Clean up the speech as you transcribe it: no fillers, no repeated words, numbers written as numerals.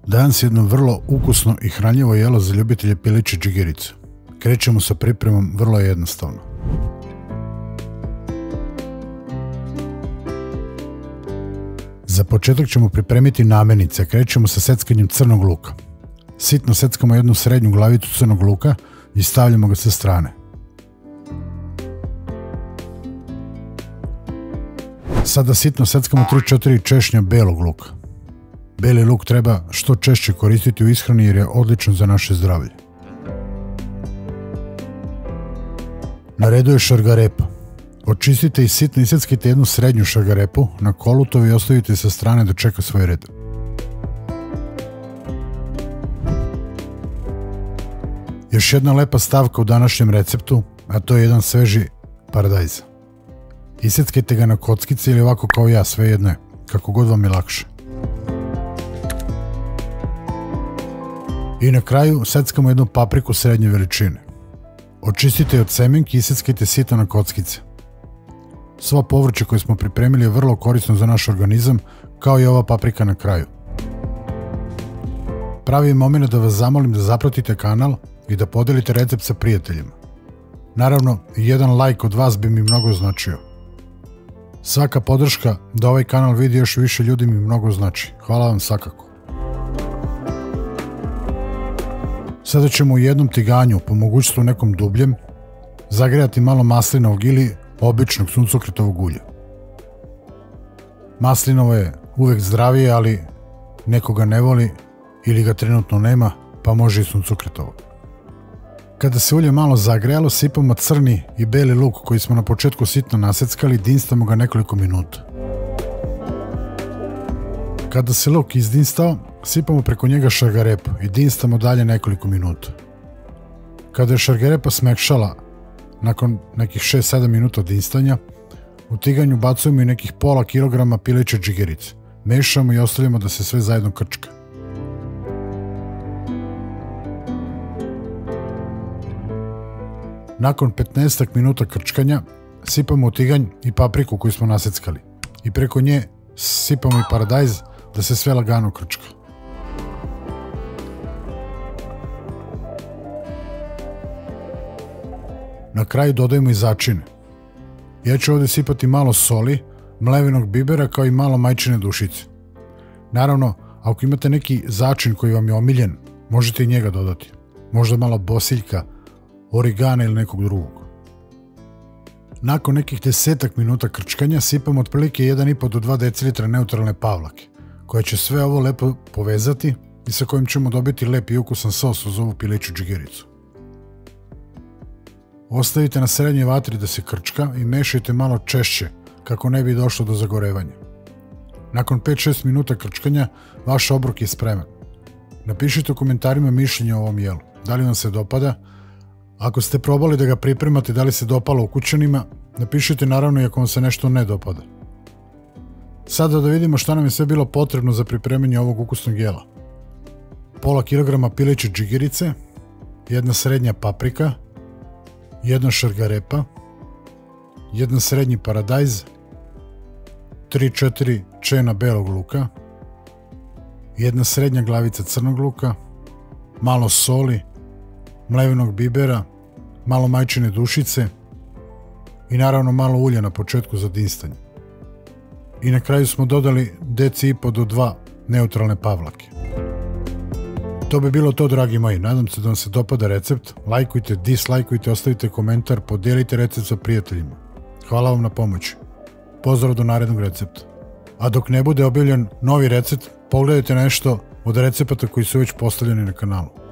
Danas je jedno vrlo ukusno i hranljivo jelo za ljubitelje piliće džigerice. Krećemo sa pripremom vrlo jednostavno. Za početak ćemo pripremiti namirnice. Krećemo sa seckanjem crnog luka. Sitno seckamo jednu srednju glavicu crnog luka i stavljamo ga sa strane. Sada sitno seckamo 3-4 češnja belog luka. Beli luk treba što češće koristiti u ishrani jer je odličan za naše zdravlje. Na redu je šargarepa. Očistite i sitno iseckite jednu srednju šargarepu na kolutovi i ostavite sa strane da čeka svoj red. Još jedna lepa stavka u današnjem receptu, a to je jedan sveži paradajz. Iseckajte ga na kockice ili ovako kao ja, svejedno je, kako god vam je lakše. I na kraju seckamo jednu papriku srednje veličine. Očistite je od semenki i iseckajte sitno na kockice. Sva povrće koje smo pripremili je vrlo korisno za naš organizam, kao i ova paprika na kraju. Pravi je moment da vas zamolim da zapratite kanal i da podelite recept sa prijateljima. Naravno, jedan like od vas bi mi mnogo značio. Svaka podrška da ovaj kanal vidi još više ljudi mi mnogo znači. Hvala vam svakako. Sada ćemo u jednom tiganju, po mogućstvu nekom dubljem, zagrejati malo maslinovog ili običnog suncokretovog ulja. Maslinovo je uvek zdravije, ali neko ga ne voli ili ga trenutno nema, pa može i suncokretovo. Kada se ulje malo zagrejalo, sipamo crni i beli luk koji smo na početku sitno naseckali i dinstamo ga nekoliko minuta. Kada se luk izdinstao, sipamo preko njega šargarepu i dinstamo dalje nekoliko minuta. Kada je šargarepa smekšala, nakon nekih 6-7 minuta dinstanja, u tiganju bacujemo i nekih pola kilograma piliće džigerice. Mešamo i ostavljamo da se sve zajedno krčka. Nakon 15 minuta krčkanja, sipamo u tiganj i papriku koju smo naseckali. I preko nje sipamo i paradajz da se sve lagano krčka. Na kraju dodajemo i začine. Ja ću ovdje sipati malo soli, mlevenog bibera kao i malo majčine dušice. Naravno, ako imate neki začin koji vam je omiljen, možete i njega dodati. Možda malo bosiljka, origana ili nekog drugog. Nakon nekih 10 minuta krčkanja sipamo otprilike 1,5 do 2 decilitra neutralne pavlake, koja će sve ovo lepo povezati i sa kojim ćemo dobiti lep i ukusan sos uz ovu piliću džigericu. Ostavite na srednjoj vatri da se krčka i mešajte malo češće kako ne bi došlo do zagorevanja. Nakon 5-6 minuta krčkanja vaš obrok je spreman. Napišite u komentarima mišljenje o ovom jelu. Da li vam se dopada? Ako ste probali da ga pripremate, da li se dopalo ukućanima, napišite naravno i ako vam se nešto ne dopada. Sada da vidimo šta nam je sve bilo potrebno za pripremanje ovog ukusnog jela. Pola kilograma piliće džigerice, jedna srednja paprika, jedna šargarepa, jedan srednji paradajz, 3-4 čena belog luka, jedna srednja glavica crnog luka, malo soli, mlevenog bibera, malo majčine dušice i naravno malo ulja na početku za dinstanje. I na kraju smo dodali 1,5 do 2 neutralne pavlake. To bi bilo to, dragi moji. Nadam se da vam se dopada recept. Lajkujte, dislajkujte, ostavite komentar, podijelite recept sa prijateljima. Hvala vam na pomoći. Pozdrav do narednog recepta. A dok ne bude objavljen novi recept, pogledajte nešto od recepata koji su već postavljeni na kanalu.